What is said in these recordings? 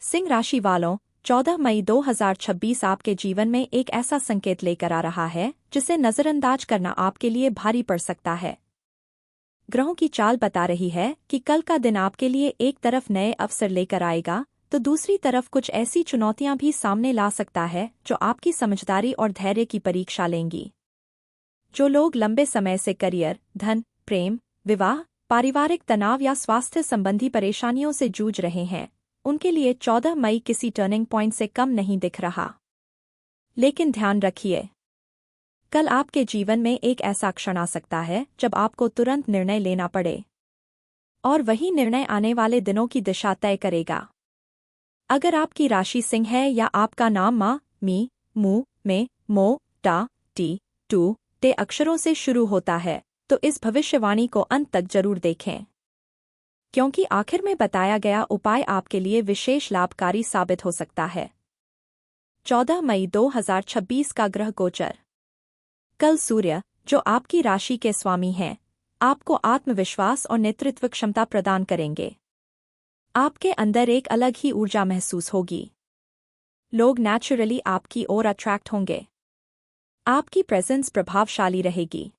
सिंह राशि वालों, 14 मई 2026 आपके जीवन में एक ऐसा संकेत लेकर आ रहा है जिसे नजरअंदाज करना आपके लिए भारी पड़ सकता है। ग्रहों की चाल बता रही है कि कल का दिन आपके लिए एक तरफ नए अवसर लेकर आएगा तो दूसरी तरफ कुछ ऐसी चुनौतियां भी सामने ला सकता है जो आपकी समझदारी और धैर्य की परीक्षा लेंगी। जो लोग लंबे समय से करियर, धन, प्रेम, विवाह, पारिवारिक तनाव या स्वास्थ्य संबंधी परेशानियों से जूझ रहे हैं, उनके लिए 14 मई किसी टर्निंग पॉइंट से कम नहीं दिख रहा। लेकिन ध्यान रखिए, कल आपके जीवन में एक ऐसा क्षण आ सकता है जब आपको तुरंत निर्णय लेना पड़े, और वही निर्णय आने वाले दिनों की दिशा तय करेगा। अगर आपकी राशि सिंह है या आपका नाम मा, मी, मू, में, मो, टा, टी, टू, टे अक्षरों से शुरू होता है, तो इस भविष्यवाणी को अंत तक जरूर देखें, क्योंकि आखिर में बताया गया उपाय आपके लिए विशेष लाभकारी साबित हो सकता है। 14 मई 2026 का ग्रह गोचर। कल सूर्य, जो आपकी राशि के स्वामी हैं, आपको आत्मविश्वास और नेतृत्व क्षमता प्रदान करेंगे। आपके अंदर एक अलग ही ऊर्जा महसूस होगी। लोग नेचुरली आपकी ओर अट्रैक्ट होंगे। आपकी प्रेजेंस प्रभावशाली रहेगी।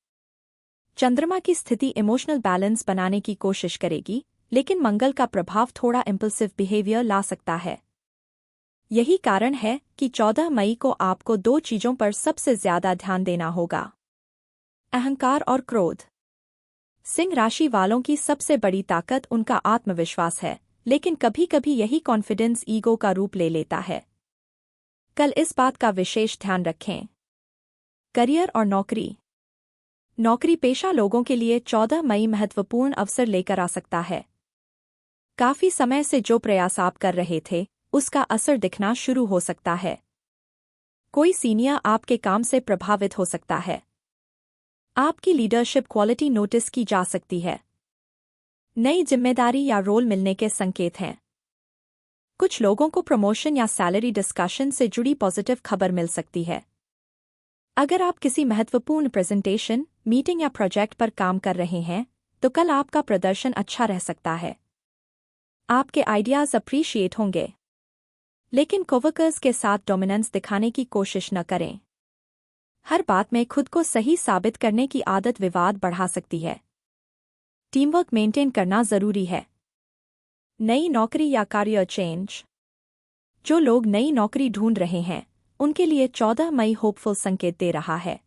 चंद्रमा की स्थिति इमोशनल बैलेंस बनाने की कोशिश करेगी, लेकिन मंगल का प्रभाव थोड़ा इम्पल्सिव बिहेवियर ला सकता है। यही कारण है कि 14 मई को आपको दो चीजों पर सबसे ज्यादा ध्यान देना होगा: अहंकार और क्रोध। सिंह राशि वालों की सबसे बड़ी ताकत उनका आत्मविश्वास है, लेकिन कभी-कभी यही कॉन्फिडेंस ईगो का रूप ले लेता है। कल इस बात का विशेष ध्यान रखें। करियर और नौकरी। नौकरी पेशा लोगों के लिए 14 मई महत्वपूर्ण अवसर लेकर आ सकता है। काफी समय से जो प्रयास आप कर रहे थे, उसका असर दिखना शुरू हो सकता है। कोई सीनियर आपके काम से प्रभावित हो सकता है। आपकी लीडरशिप क्वालिटी नोटिस की जा सकती है। नई जिम्मेदारी या रोल मिलने के संकेत हैं। कुछ लोगों को प्रमोशन या सैलरी डिस्कशन से जुड़ी पॉजिटिव खबर मिल सकती है। अगर आप किसी महत्वपूर्ण प्रेजेंटेशन, मीटिंग या प्रोजेक्ट पर काम कर रहे हैं, तो कल आपका प्रदर्शन अच्छा रह सकता है। आपके आइडियाज अप्रिशिएट होंगे, लेकिन कोवर्कर्स के साथ डोमिनेंस दिखाने की कोशिश न करें। हर बात में खुद को सही साबित करने की आदत विवाद बढ़ा सकती है। टीमवर्क मेंटेन करना जरूरी है। नई नौकरी या करियर चेंज। जो लोग नई नौकरी ढूंढ रहे हैं, उनके लिए 14 मई होपफुल संकेत दे रहा है।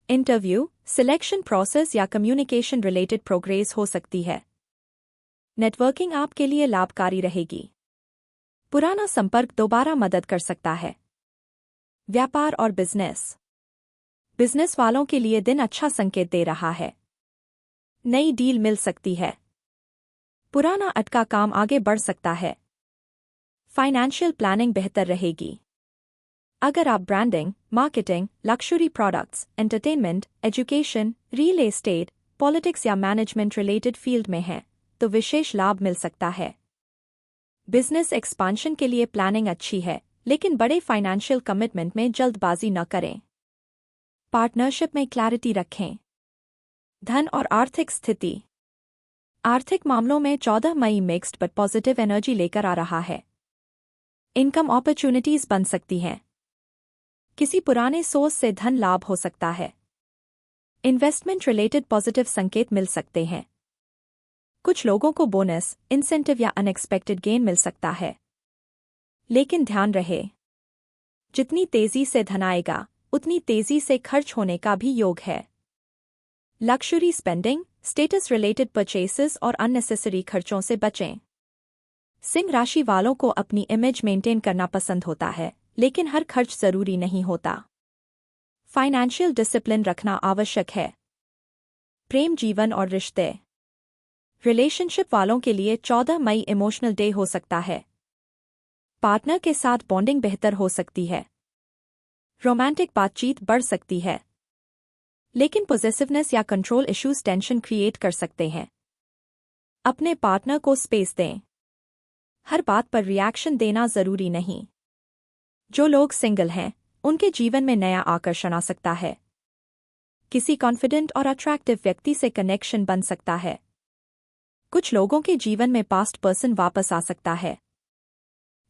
इंटरव्यू, सिलेक्शन प्रोसेस या कम्युनिकेशन रिलेटेड प्रोग्रेस हो सकती है। नेटवर्किंग आपके लिए लाभकारी रहेगी। पुराना संपर्क दोबारा मदद कर सकता है। व्यापार और बिजनेस। बिजनेस वालों के लिए दिन अच्छा संकेत दे रहा है। नई डील मिल सकती है। पुराना अटका काम आगे बढ़ सकता है। फाइनेंशियल प्लानिंग बेहतर रहेगी। अगर आप branding, marketing, luxury products, entertainment, education, real estate, politics या मैनेजमेंट रिलेटेड फील्ड में हैं, तो विशेष लाभ मिल सकता है। बिजनेस एक्सपांशन के लिए प्लानिंग अच्छी है, लेकिन बड़े फाइनेंशियल कमिटमेंट में जल्दबाजी न करें। पार्टनरशिप में क्लैरिटी रखें। धन और आर्थिक स्थिति। आर्थिक मामलों में 14 मई मिक्स्ड बट पॉजिटिव एनर्जी लेकर आ रहा है। इनकम अपॉर्चुनिटीज बन सकती हैं। किसी पुराने सोर्स से धन लाभ हो सकता है। इन्वेस्टमेंट रिलेटेड पॉजिटिव संकेत मिल सकते हैं। कुछ लोगों को बोनस, इंसेंटिव या अनएक्सपेक्टेड गेन मिल सकता है। लेकिन ध्यान रहे, जितनी तेजी से धन आएगा, उतनी तेजी से खर्च होने का भी योग है। Luxury spending, status related purchases और अननेसेसरी खर्चों से बचें। सिंह राशि वालों को अपनी इमेज मेंटेन करना पसंद होता है, लेकिन हर खर्च जरूरी नहीं होता। फाइनेंशियल डिसिप्लिन रखना आवश्यक है। प्रेम जीवन और रिश्ते। रिलेशनशिप वालों के लिए 14 मई इमोशनल डे हो सकता है। पार्टनर के साथ बॉन्डिंग बेहतर हो सकती है। रोमांटिक बातचीत बढ़ सकती है, लेकिन पॉसेसिवनेस या कंट्रोल इश्यूज टेंशन क्रिएट कर सकते हैं। अपने पार्टनर को स्पेस दें। हर बात पर रिएक्शन देना जरूरी नहीं। जो लोग सिंगल हैं, उनके जीवन में नया आकर्षण आ सकता है। किसी कॉन्फिडेंट और अट्रैक्टिव व्यक्ति से कनेक्शन बन सकता है। कुछ लोगों के जीवन में पास्ट पर्सन वापस आ सकता है।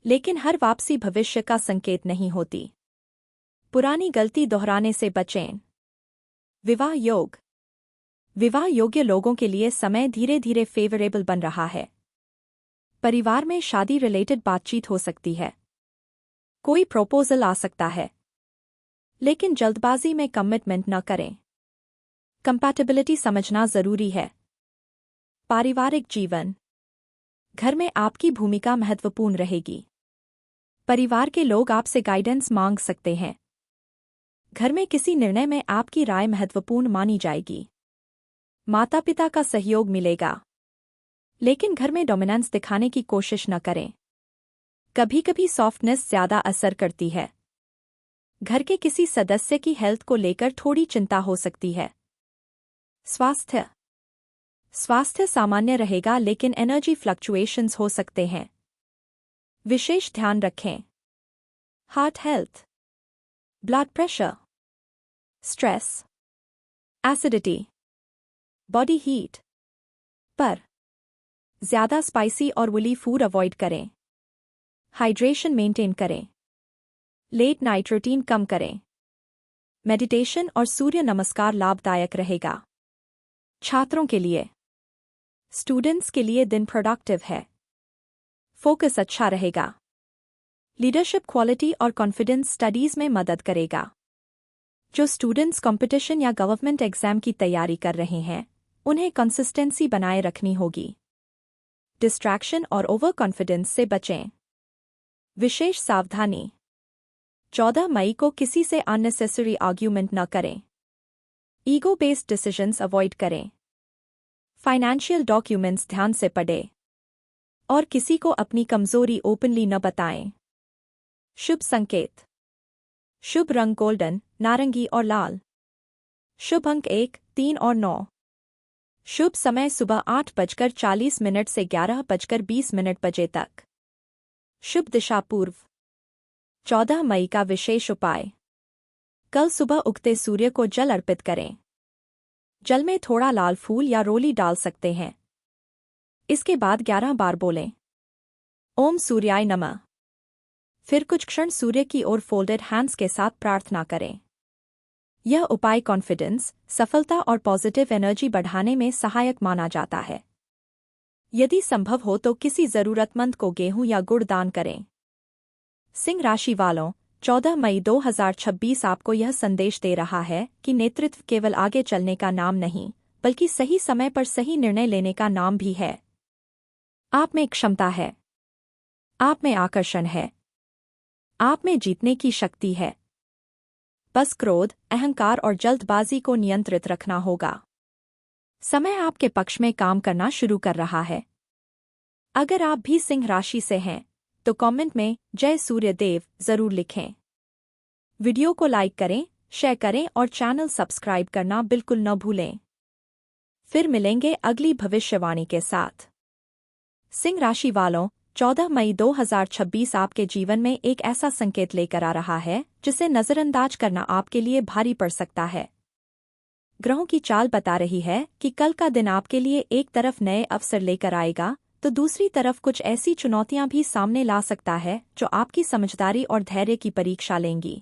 लेकिन हर वापसी भविष्य का संकेत नहीं होती। पुरानी गलती दोहराने से बचें। विवाह योग। विवाह योग्य लोगों के लिए समय धीरे धीरे फेवरेबल बन रहा है। परिवार में शादी रिलेटेड बातचीत हो सकती है। कोई प्रपोजल आ सकता है, लेकिन जल्दबाजी में कमिटमेंट न करें। कंपैटिबिलिटी समझना जरूरी है। पारिवारिक जीवन। घर में आपकी भूमिका महत्वपूर्ण रहेगी। परिवार के लोग आपसे गाइडेंस मांग सकते हैं। घर में किसी निर्णय में आपकी राय महत्वपूर्ण मानी जाएगी। माता पिता का सहयोग मिलेगा, लेकिन घर में डोमिनेंस दिखाने की कोशिश न करें। कभी कभी सॉफ्टनेस ज्यादा असर करती है। घर के किसी सदस्य की हेल्थ को लेकर थोड़ी चिंता हो सकती है। स्वास्थ्य। स्वास्थ्य सामान्य रहेगा, लेकिन एनर्जी फ्लक्चुएशंस हो सकते हैं। विशेष ध्यान रखें। Heart health, blood pressure, stress, acidity, body heat. पर ज्यादा स्पाइसी और वुली फूड अवॉइड करें। हाइड्रेशन मेंटेन करें। लेट नाइट रूटीन कम करें। मेडिटेशन और सूर्य नमस्कार लाभदायक रहेगा। छात्रों के लिए। स्टूडेंट्स के लिए दिन प्रोडक्टिव है। फोकस अच्छा रहेगा। लीडरशिप क्वालिटी और कॉन्फिडेंस स्टडीज में मदद करेगा। जो स्टूडेंट्स कंपटीशन या गवर्नमेंट एग्जाम की तैयारी कर रहे हैं, उन्हें कंसिस्टेंसी बनाए रखनी होगी। डिस्ट्रैक्शन और ओवर कॉन्फिडेंस से बचें। विशेष सावधानी। 14 मई को किसी से अननेसेसरी आर्ग्यूमेंट न करें। ईगो बेस्ड डिसीजंस अवॉइड करें। फाइनेंशियल डॉक्यूमेंट्स ध्यान से पढ़ें और किसी को अपनी कमजोरी ओपनली न बताएं। शुभ संकेत। शुभ रंग गोल्डन, नारंगी और लाल। शुभ अंक 1, 3 और 9। शुभ समय सुबह 8:40 से 11:20 बजे तक। शुभ दिशा पूर्व। 14 मई का विशेष उपाय। कल सुबह उगते सूर्य को जल अर्पित करें। जल में थोड़ा लाल फूल या रोली डाल सकते हैं। इसके बाद 11 बार बोलें, ओम सूर्याय नमः। फिर कुछ क्षण सूर्य की ओर फोल्डेड हैंड्स के साथ प्रार्थना करें। यह उपाय कॉन्फिडेंस, सफलता और पॉजिटिव एनर्जी बढ़ाने में सहायक माना जाता है। यदि संभव हो तो किसी जरूरतमंद को गेहूं या गुड़ दान करें। सिंह राशि वालों, 14 मई 2026 आपको यह संदेश दे रहा है कि नेतृत्व केवल आगे चलने का नाम नहीं, बल्कि सही समय पर सही निर्णय लेने का नाम भी है। आप में क्षमता है। आप में आकर्षण है। आप में जीतने की शक्ति है। बस क्रोध, अहंकार और जल्दबाजी को नियंत्रित रखना होगा। समय आपके पक्ष में काम करना शुरू कर रहा है। अगर आप भी सिंह राशि से हैं, तो कमेंट में जय सूर्य देव जरूर लिखें। वीडियो को लाइक करें, शेयर करें और चैनल सब्सक्राइब करना बिल्कुल न भूलें। फिर मिलेंगे अगली भविष्यवाणी के साथ। सिंह राशि वालों, 14 मई 2026 आपके जीवन में एक ऐसा संकेत लेकर आ रहा है जिसे नजरअंदाज करना आपके लिए भारी पड़ सकता है। ग्रहों की चाल बता रही है कि कल का दिन आपके लिए एक तरफ नए अवसर लेकर आएगा, तो दूसरी तरफ कुछ ऐसी चुनौतियां भी सामने ला सकता है जो आपकी समझदारी और धैर्य की परीक्षा लेंगी।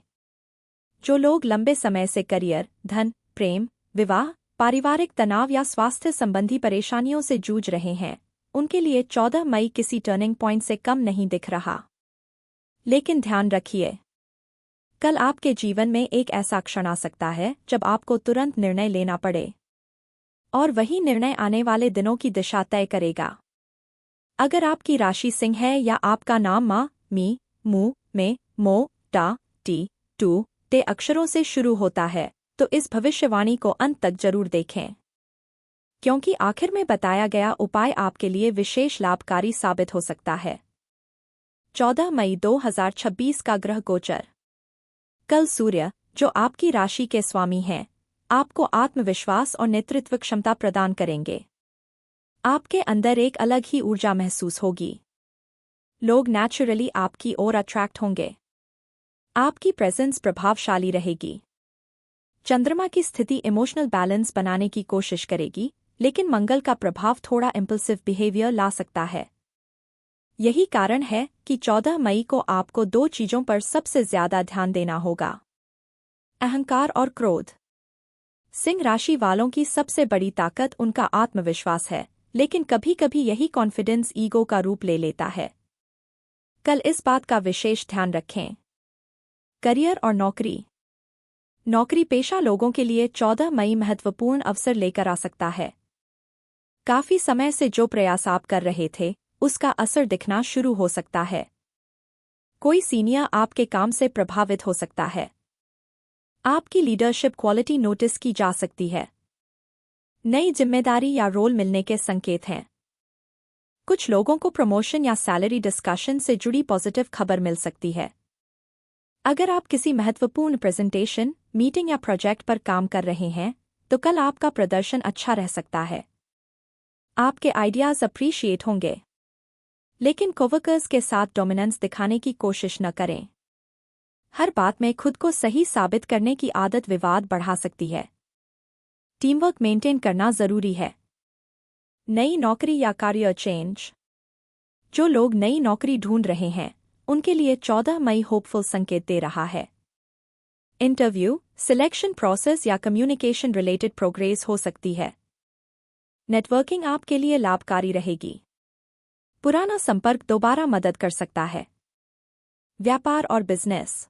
जो लोग लंबे समय से करियर, धन, प्रेम, विवाह, पारिवारिक तनाव या स्वास्थ्य संबंधी परेशानियों से जूझ रहे हैं, उनके लिए 14 मई किसी टर्निंग पॉइंट से कम नहीं दिख रहा। लेकिन ध्यान रखिए, कल आपके जीवन में एक ऐसा क्षण आ सकता है जब आपको तुरंत निर्णय लेना पड़े, और वही निर्णय आने वाले दिनों की दिशा तय करेगा। अगर आपकी राशि सिंह है या आपका नाम मा, मी, मू, में, मो, टा, टी, टू, ते अक्षरों से शुरू होता है, तो इस भविष्यवाणी को अंत तक जरूर देखें, क्योंकि आखिर में बताया गया उपाय आपके लिए विशेष लाभकारी साबित हो सकता है। 14 मई 2026 का ग्रह गोचर। कल सूर्य, जो आपकी राशि के स्वामी हैं, आपको आत्मविश्वास और नेतृत्व क्षमता प्रदान करेंगे। आपके अंदर एक अलग ही ऊर्जा महसूस होगी। लोग नेचुरली आपकी ओर अट्रैक्ट होंगे। आपकी प्रेजेंस प्रभावशाली रहेगी। चंद्रमा की स्थिति इमोशनल बैलेंस बनाने की कोशिश करेगी, लेकिन मंगल का प्रभाव थोड़ा इम्पल्सिव बिहेवियर ला सकता है। यही कारण है कि 14 मई को आपको 2 चीजों पर सबसे ज्यादा ध्यान देना होगा। अहंकार और क्रोध। सिंह राशि वालों की सबसे बड़ी ताकत उनका आत्मविश्वास है, लेकिन कभी-कभी यही कॉन्फिडेंस ईगो का रूप ले लेता है। कल इस बात का विशेष ध्यान रखें। करियर और नौकरी। नौकरी पेशा लोगों के लिए 14 मई महत्वपूर्ण अवसर लेकर आ सकता है। काफी समय से जो प्रयास आप कर रहे थे, उसका असर दिखना शुरू हो सकता है। कोई सीनियर आपके काम से प्रभावित हो सकता है। आपकी लीडरशिप क्वालिटी नोटिस की जा सकती है। नई जिम्मेदारी या रोल मिलने के संकेत हैं। कुछ लोगों को प्रमोशन या सैलरी डिस्कशन से जुड़ी पॉजिटिव खबर मिल सकती है। अगर आप किसी महत्वपूर्ण प्रेजेंटेशन, मीटिंग या प्रोजेक्ट पर काम कर रहे हैं, तो कल आपका प्रदर्शन अच्छा रह सकता है। आपके आइडियाज अप्रिशिएट होंगे। लेकिन कोवर्कर्स के साथ डोमिनेंस दिखाने की कोशिश न करें। हर बात में खुद को सही साबित करने की आदत विवाद बढ़ा सकती है। टीमवर्क मेंटेन करना जरूरी है। नई नौकरी या करियर चेंज। जो लोग नई नौकरी ढूंढ रहे हैं, उनके लिए 14 मई होपफुल संकेत दे रहा है। इंटरव्यू, सिलेक्शन प्रोसेस या कम्युनिकेशन रिलेटेड प्रोग्रेस हो सकती है। नेटवर्किंग आपके लिए लाभकारी रहेगी। पुराना संपर्क दोबारा मदद कर सकता है। व्यापार और बिजनेस।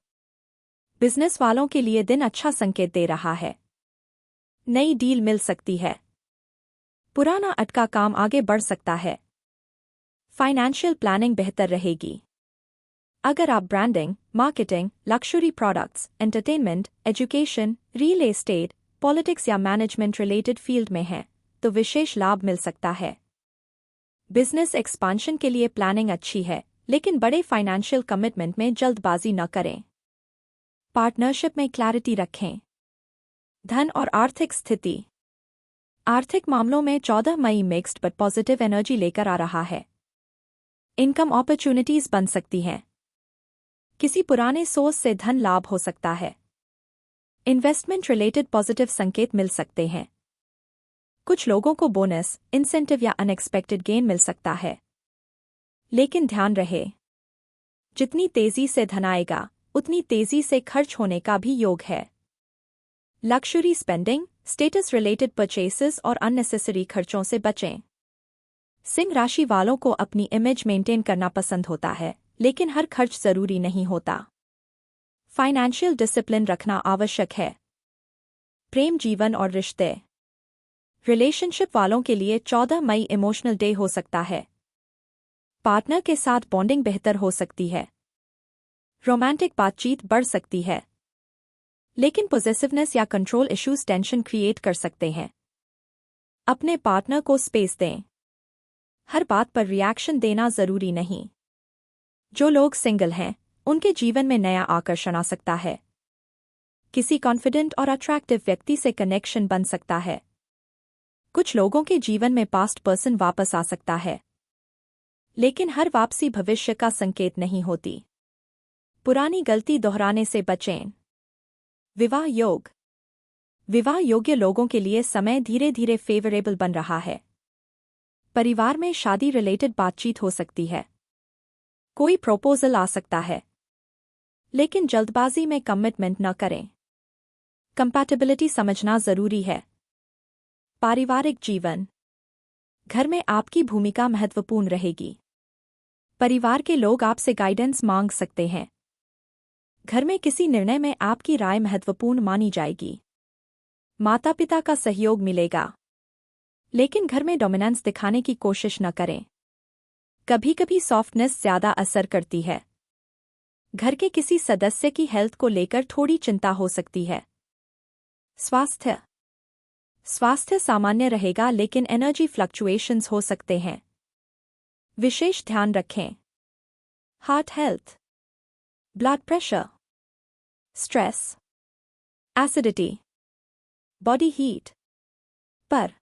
बिजनेस वालों के लिए दिन अच्छा संकेत दे रहा है। नई डील मिल सकती है। पुराना अटका काम आगे बढ़ सकता है। फाइनेंशियल प्लानिंग बेहतर रहेगी। अगर आप branding, marketing, luxury products, entertainment, education, real estate, politics या मैनेजमेंट रिलेटेड फील्ड में हैं, तो विशेष लाभ मिल सकता है। बिजनेस एक्सपांशन के लिए प्लानिंग अच्छी है, लेकिन बड़े फाइनेंशियल कमिटमेंट में जल्दबाजी न करें। पार्टनरशिप में क्लैरिटी रखें। धन और आर्थिक स्थिति। आर्थिक मामलों में 14 मई मिक्स्ड बट पॉजिटिव एनर्जी लेकर आ रहा है। इनकम अपॉर्चुनिटीज बन सकती हैं। किसी पुराने सोर्स से धन लाभ हो सकता है। इन्वेस्टमेंट रिलेटेड पॉजिटिव संकेत मिल सकते हैं। कुछ लोगों को बोनस, इंसेंटिव या अनएक्सपेक्टेड गेन मिल सकता है। लेकिन ध्यान रहे, जितनी तेजी से धन आएगा, उतनी तेजी से खर्च होने का भी योग है। Luxury spending, status related purchases और अननेसेसरी खर्चों से बचें। सिंह राशि वालों को अपनी इमेज मेंटेन करना पसंद होता है, लेकिन हर खर्च जरूरी नहीं होता। फाइनेंशियल डिसिप्लिन रखना आवश्यक है। प्रेम जीवन और रिश्ते। रिलेशनशिप वालों के लिए 14 मई इमोशनल डे हो सकता है। पार्टनर के साथ बॉन्डिंग बेहतर हो सकती है। रोमांटिक बातचीत बढ़ सकती है। लेकिन पॉसेसिवनेस या कंट्रोल इश्यूज टेंशन क्रिएट कर सकते हैं। अपने पार्टनर को स्पेस दें। हर बात पर रिएक्शन देना जरूरी नहीं। जो लोग सिंगल हैं, उनके जीवन में नया आकर्षण आ सकता है। किसी कॉन्फिडेंट और अट्रैक्टिव व्यक्ति से कनेक्शन बन सकता है। कुछ लोगों के जीवन में पास्ट पर्सन वापस आ सकता है, लेकिन हर वापसी भविष्य का संकेत नहीं होती। पुरानी गलती दोहराने से बचें। विवाह योग। विवाह योग्य लोगों के लिए समय धीरे धीरे फेवरेबल बन रहा है। परिवार में शादी रिलेटेड बातचीत हो सकती है। कोई प्रपोजल आ सकता है, लेकिन जल्दबाजी में कमिटमेंट न करें। कंपैटिबिलिटी समझना जरूरी है। पारिवारिक जीवन। घर में आपकी भूमिका महत्वपूर्ण रहेगी। परिवार के लोग आपसे गाइडेंस मांग सकते हैं। घर में किसी निर्णय में आपकी राय महत्वपूर्ण मानी जाएगी। माता पिता का सहयोग मिलेगा, लेकिन घर में डोमिनेंस दिखाने की कोशिश न करें। कभी कभी सॉफ्टनेस ज्यादा असर करती है। घर के किसी सदस्य की हेल्थ को लेकर थोड़ी चिंता हो सकती है। स्वास्थ्य। स्वास्थ्य सामान्य रहेगा, लेकिन एनर्जी फ्लक्चुएशंस हो सकते हैं। विशेष ध्यान रखें। Heart health, blood pressure, stress, acidity, body heat पर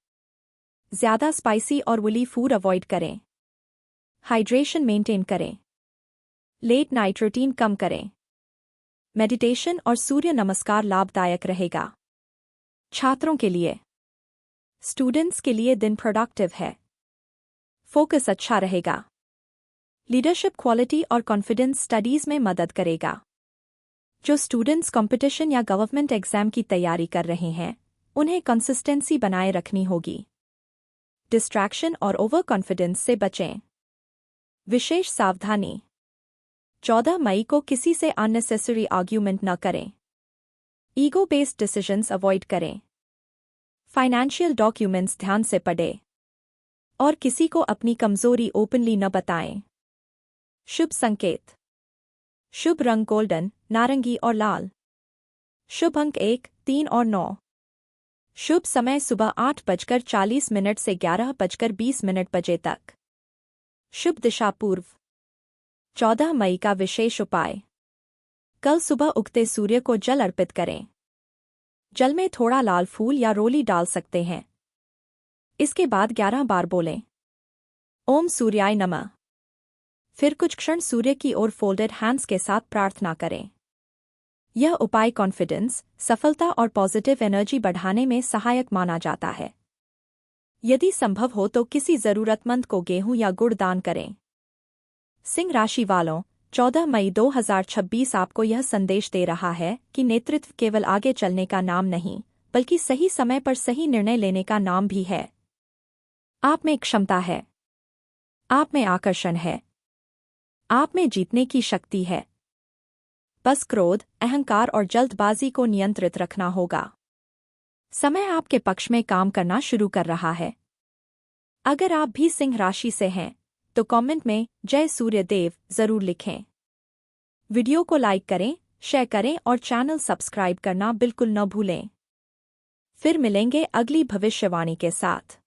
ज्यादा स्पाइसी और वुली फूड अवॉइड करें। हाइड्रेशन मेंटेन करें। लेट नाइट रूटीन कम करें। मेडिटेशन और सूर्य नमस्कार लाभदायक रहेगा। छात्रों के लिए। स्टूडेंट्स के लिए दिन प्रोडक्टिव है। फोकस अच्छा रहेगा। लीडरशिप क्वालिटी और कॉन्फिडेंस स्टडीज में मदद करेगा। जो स्टूडेंट्स कंपटीशन या गवर्नमेंट एग्जाम की तैयारी कर रहे हैं, उन्हें कंसिस्टेंसी बनाए रखनी होगी। डिस्ट्रैक्शन और ओवर कॉन्फिडेंस से बचें। विशेष सावधानी। 14 मई को किसी से अननेसेसरी आर्ग्यूमेंट न करें। ईगो बेस्ड डिसीजंस अवॉइड करें। फाइनेंशियल डॉक्यूमेंट्स ध्यान से पढ़ें और किसी को अपनी कमजोरी ओपनली न बताएं। शुभ संकेत। शुभ रंग गोल्डन, नारंगी और लाल। शुभ अंक 1, 3 और 9। शुभ समय सुबह 8:40 से 11:20 बजे तक। शुभ दिशा पूर्व। 14 मई का विशेष उपाय। कल सुबह उगते सूर्य को जल अर्पित करें। जल में थोड़ा लाल फूल या रोली डाल सकते हैं। इसके बाद 11 बार बोलें, ओम सूर्याय नमः। फिर कुछ क्षण सूर्य की ओर फोल्डेड हैंड्स के साथ प्रार्थना करें। यह उपाय कॉन्फिडेंस, सफलता और पॉजिटिव एनर्जी बढ़ाने में सहायक माना जाता है। यदि संभव हो तो किसी जरूरतमंद को गेहूं या गुड़ दान करें। सिंह राशि वालों, 14 मई 2026 आपको यह संदेश दे रहा है कि नेतृत्व केवल आगे चलने का नाम नहीं, बल्कि सही समय पर सही निर्णय लेने का नाम भी है। आप में क्षमता है। आप में आकर्षण है। आप में जीतने की शक्ति है। बस क्रोध, अहंकार और जल्दबाजी को नियंत्रित रखना होगा। समय आपके पक्ष में काम करना शुरू कर रहा है। अगर आप भी सिंह राशि से हैं, तो कमेंट में जय सूर्य देव जरूर लिखें। वीडियो को लाइक करें, शेयर करें और चैनल सब्सक्राइब करना बिल्कुल न भूलें। फिर मिलेंगे अगली भविष्यवाणी के साथ।